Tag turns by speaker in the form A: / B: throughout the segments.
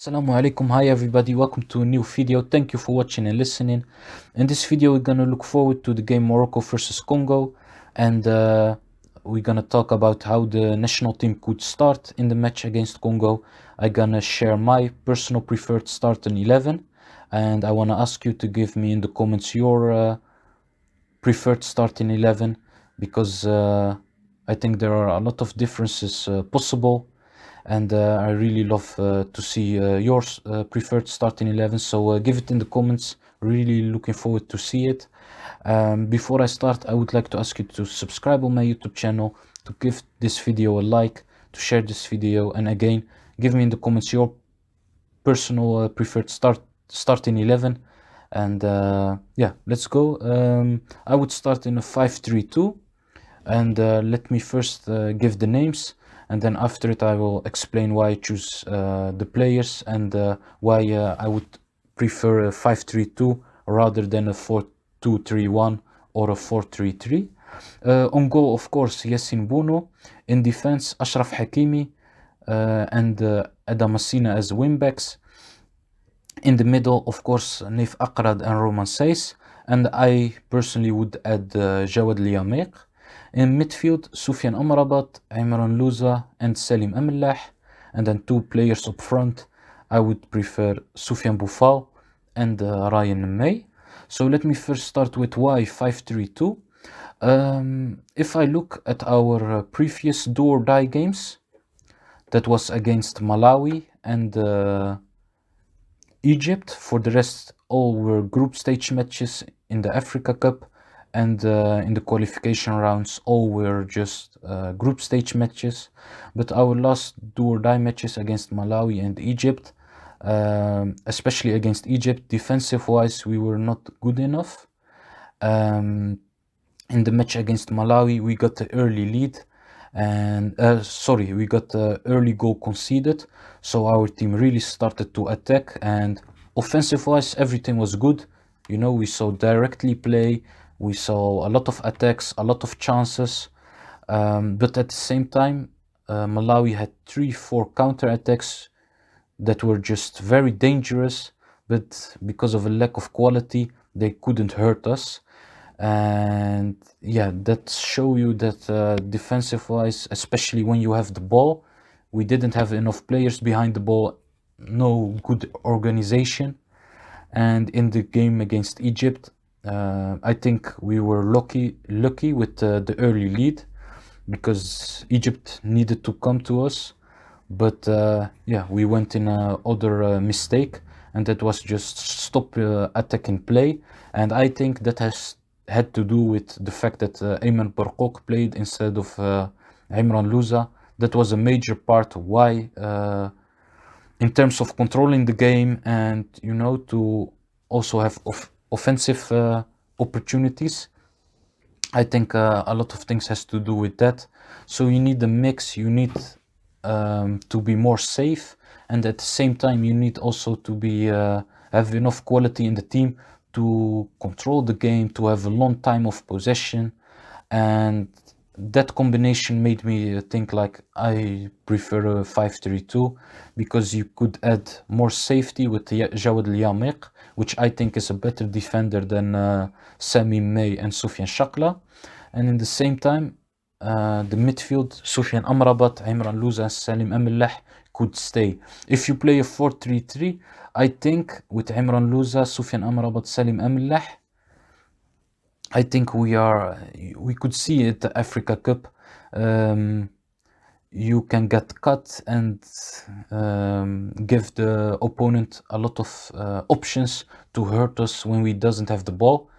A: Assalamu alaikum, hi everybody, welcome to a new video. Thank you for watching and listening. In this video we're gonna look forward to the game Morocco versus Congo, and we're gonna talk about how the national team could start in the match against Congo. I'm gonna share my personal preferred starting 11, and I wanna ask you to give me in the comments your preferred starting 11, because I think there are a lot of differences possible, and I really love to see your preferred starting 11, so give it in the comments. Really looking forward to see it. Before I start, I would like to ask you to subscribe on my YouTube channel, to give this video a like, to share this video, and again, give me in the comments your personal preferred starting 11. And yeah, let's go. I would start in a 5-3-2, and let me first give the names, and then after it I will explain why I choose the players, and why I would prefer a 5-3-2 rather than a 4-2-3-1 or a 4-3-3. On goal, of course, Yassine, Bounou. In defense, Achraf, Hakimi, and Masina as wingbacks. In the middle, of course, Nayef, Aguerd and Romain, Saiss, and I personally would add Jawad, Yamiq. In midfield, Sofyan, Amrabat, Imran, Louza and Selim, Amallah. And then two players up front, I would prefer Sofyan, Boufal and Rayan, Mmaee. So let me first start with why 5-3-2. If I look at our previous do or die games, that was against Malawi and Egypt. For the rest, all were group stage matches in the Africa Cup, and in the qualification rounds, all were just group stage matches. But our last do or die matches against Malawi and Egypt, especially against Egypt, defensive wise, we were not good enough. In the match against Malawi, we got the early lead, and we got the early goal conceded, so our team really started to attack, and offensive wise everything was good. You know, we saw directly play, we saw a lot of attacks, a lot of chances, but at the same time Malawi had 3-4 counter attacks that were just very dangerous, but because of a lack of quality they couldn't hurt us. And yeah, that show you that defensive wise, especially when you have the ball, we didn't have enough players behind the ball, no good organization. And in the game against Egypt, I think we were lucky with the early lead, because Egypt needed to come to us. But yeah, we went in other mistake, and that was just stop attacking play. And I think that had to do with the fact that Ayman Barqouk played instead of Imran, Louza. That was a major part why, in terms of controlling the game, and you know, to also have offensive opportunities. I think a lot of things has to do with that. So you need a mix, you need to be more safe, and at the same time you need also to be have enough quality in the team to control the game, to have a long time of possession. And that combination made me think like I prefer a 5-3-2, because you could add more safety with Jawad, Yamiq, which I think is a better defender than Sami, Mmaee and Sofyan. And in the same time, the midfield, Sofyan, Amrabat, Imran, Louza and Selim, Amallah could stay. If you play a 4-3-3, I think with Imran, Louza, Sofyan, Amrabat, Selim, Amallah, I think we could see it the Africa Cup. You can get cut and give the opponent a lot of options to hurt us when we doesn't have the ball.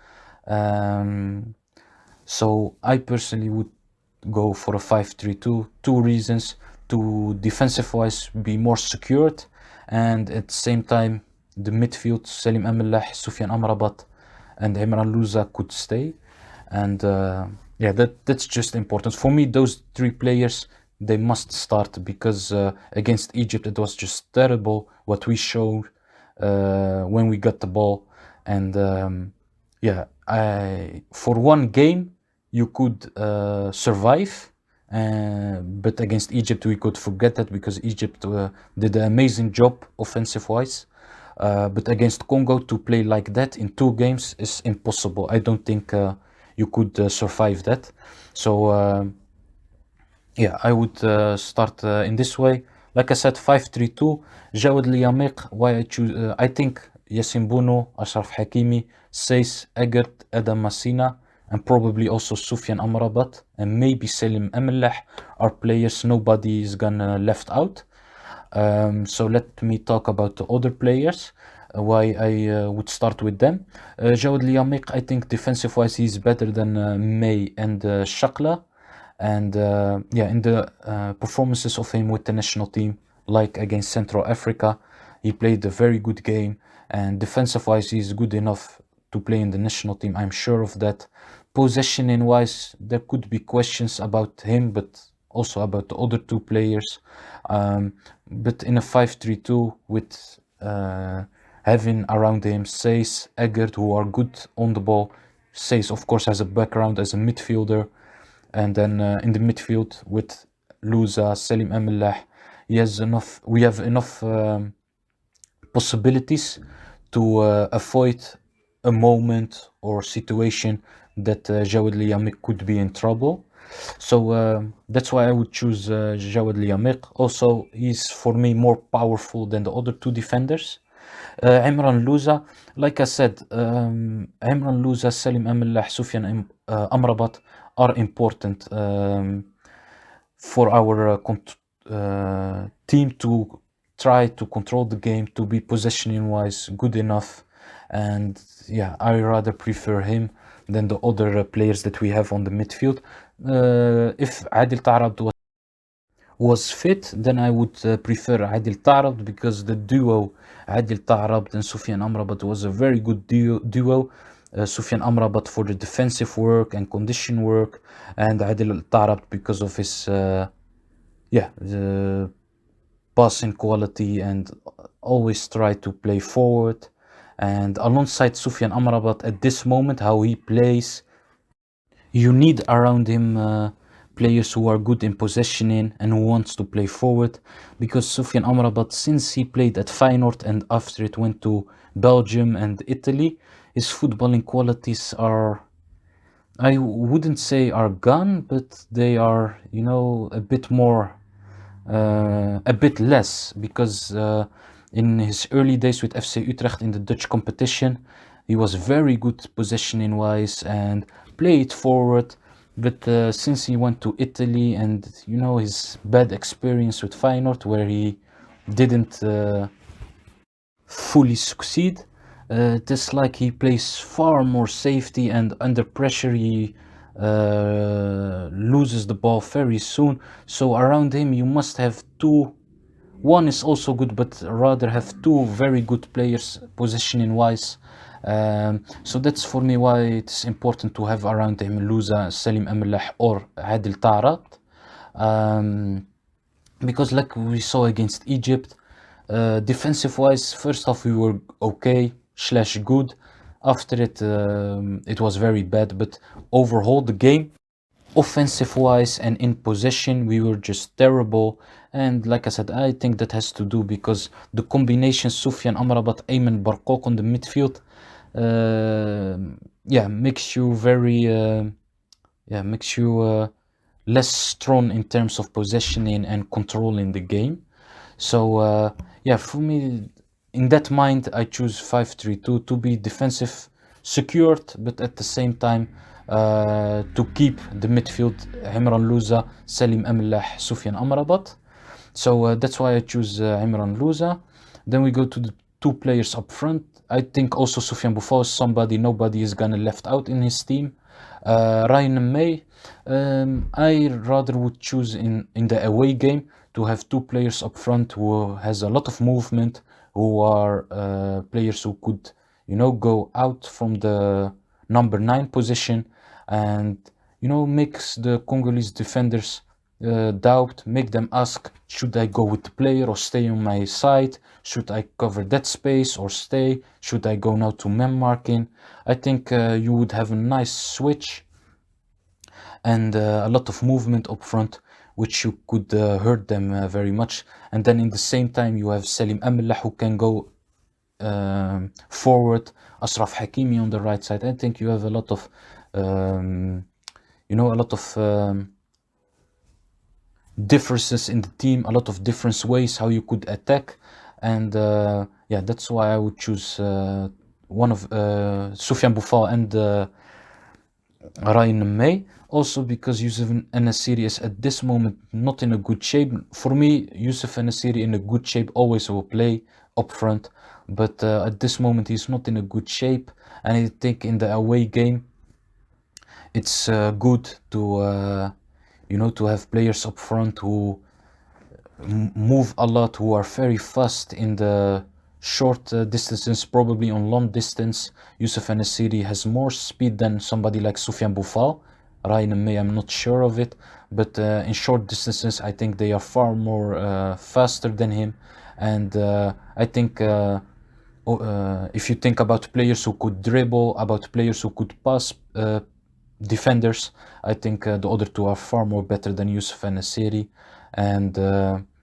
A: So I personally would go for a 5-3-2. Two reasons: to defensive wise be more secured, and at the same time the midfield, Selim, Amallah, Sofyan, Amrabat and Imran, Louza could stay. And yeah, that's just important for me. Those three players, they must start, because against Egypt it was just terrible what we showed when we got the ball. And yeah, for one game you could survive, but against Egypt we could forget that because Egypt did an amazing job offensive-wise. But against Congo to play like that in 2 games is impossible. I don't think you could survive that. So yeah, I would start in this way. Like I said, 5-3-2. Jawad Yamiq. Why I choose? I think Yassine Bounou, Achraf Hakimi, Saiss, Aguerd, Adam Masina, and probably also Sofyan Amrabat, and maybe Selim Amallah are players nobody is gonna left out. So let me talk about the other players. Why I would start with them. Jawad Yamiq, I think defensive-wise he's better than Mmaee and Shakla. And yeah, in the performances of him with the national team, like against Central Africa, he played a very good game. And defensive-wise, he's good enough to play in the national team. I'm sure of that. Possessioning-wise, there could be questions about him, but also about the other 2 players. But in a 5-3-2 with having around him Saiss, Aguerd, who are good on the ball. Saiss, of course, has a background as a midfielder. And then in the midfield with Louza, Selim Amallah, we have enough possibilities to avoid a moment or situation that Jawad Yamiq could be in trouble. So that's why I would choose Jawad Yamiq. Also, he's for me more powerful than the other 2 defenders. Imran Louza, like I said, Imran Louza, Selim Amallah, Sofyan Amrabat are important for our team to try to control the game, to be possessioning-wise good enough. And yeah, I rather prefer him than the other players that we have on the midfield. If Adil Ta'rab was fit, then I would prefer Adil Ta'rab because the duo Adil Ta'rab and Sofyan Amrabat was a very good duo. Sofyan Amrabat for the defensive work and condition work, and Adil Ta'rab because of his the passing quality and always try to play forward. And alongside Sofyan Amrabat at this moment, how he plays, you need around him players who are good in possessioning and who wants to play forward, because Sofyan Amrabat, since he played at Feyenoord and after it went to Belgium and Italy, his footballing qualities are, I wouldn't say are gone, but they are, a bit more, a bit less, because in his early days with FC Utrecht in the Dutch competition, he was very good possessioning wise and played forward. But since he went to Italy and his bad experience with Feyenoord, where he didn't fully succeed, it's like he plays far more safety, and under pressure he loses the ball very soon. So around him you must have two. One is also good, but rather have 2 very good players positioning wise. So that's for me why it's important to have around him Louza, Selim Amallah or Adil Ta'rab. Because like we saw against Egypt, defensive wise, first half we were okay / good. After it, it was very bad, but overall the game, offensive wise and in possession, we were just terrible. And like I said, I think that has to do because the combination Sofyan Amrabat, Ayman Barqoq on the midfield, makes you very, makes you less strong in terms of possessioning and controlling the game. So for me, in that mind, I choose 5-3-2 to be defensive, secured, but at the same time to keep the midfield Imran Louza, Selim Amallah, Sofyan Amrabat. So that's why I choose Imran Louza. Then we go to the 2 players up front. I think also Sofyan Boufal is somebody nobody is gonna left out in his team. Rayan and Mmaee, I rather would choose in the away game to have 2 players up front who has a lot of movement, who are players who could, go out from the number 9 position and, makes the Congolese defenders doubt, make them ask, should I go with the player or stay on my side? Should I cover that space or stay? Should I go now to man marking? I think you would have a nice switch and a lot of movement up front which you could hurt them very much. And then in the same time you have Selim Amallah, who can go forward, Achraf Hakimi on the right side. I think you have a lot of differences in the team, a lot of different ways how you could attack. And yeah, that's why I would choose one of Sofyan Boufal and Rayan Mmaee. Also because Youssef En-Nesyri is at this moment not in a good shape. For me, Youssef En-Nesyri in a good shape always will play up front, but at this moment he's not in a good shape. And I think in the away game it's good to to have players up front who move a lot, who are very fast in the short distances, probably on long distance. Youssef En-Nesyri has more speed than somebody like Sofyan Boufal. Rayan Mmaee, I'm not sure of it, but in short distances I think they are far more faster than him. And I think if you think about players who could dribble, about players who could pass defenders, I think the other two are far more better than Youssef En-Nesyri. And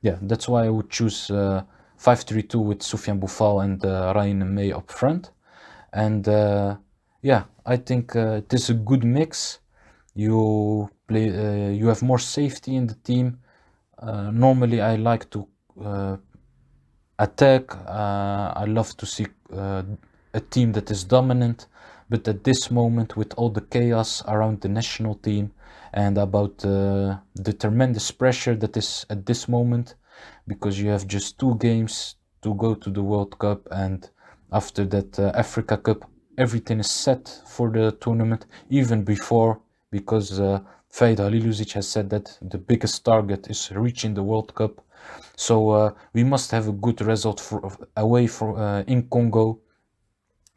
A: yeah, that's why I would choose 5-3-2 with Sofyan Boufal and Rayan Mmaee up front. And yeah, I think it is a good mix. You have more safety in the team. Normally I like to attack. I love to see a team that is dominant, but at this moment, with all the chaos around the national team and about the tremendous pressure that is at this moment, because you have just 2 games to go to the World Cup, and after that Africa Cup, everything is set for the tournament, even before, because Vahid Halilhodzic has said that the biggest target is reaching the World Cup. So we must have a good result away in Congo.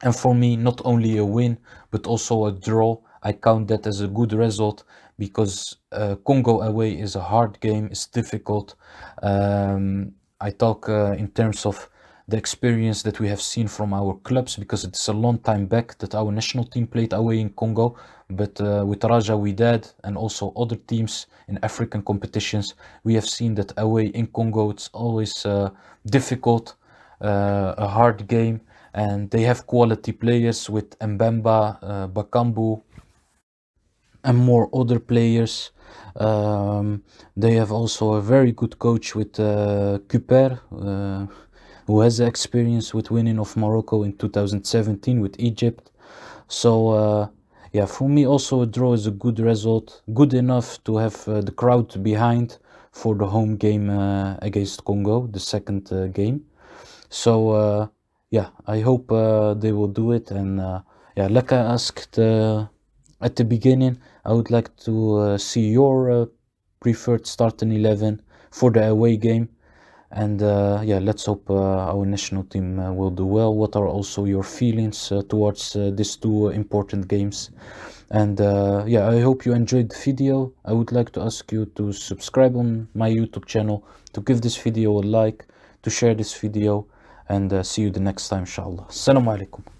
A: And for me, not only a win, but also a draw. I count that as a good result, because Congo away is a hard game, it's difficult. I talk in terms of the experience that we have seen from our clubs, because it's a long time back that our national team played away in Congo. But with Raja Wydad and also other teams in African competitions, we have seen that away in Congo it's always difficult, a hard game. And they have quality players with Mbemba, Bakambu, and more other players. They have also a very good coach with Kuper, who has experience with winning of Morocco in 2017 with Egypt. So yeah, for me also a draw is a good result, good enough to have the crowd behind for the home game against Congo, the second game. So yeah, I hope they will do it. And yeah, like I asked at the beginning, I would like to see your preferred starting 11 for the away game. And yeah, let's hope our national team will do well. What are also your feelings towards these 2 important games? And yeah, I hope you enjoyed the video. I would like to ask you to subscribe on my YouTube channel, to give this video a like, to share this video, and see you the next time, inshallah. Assalamu alaikum.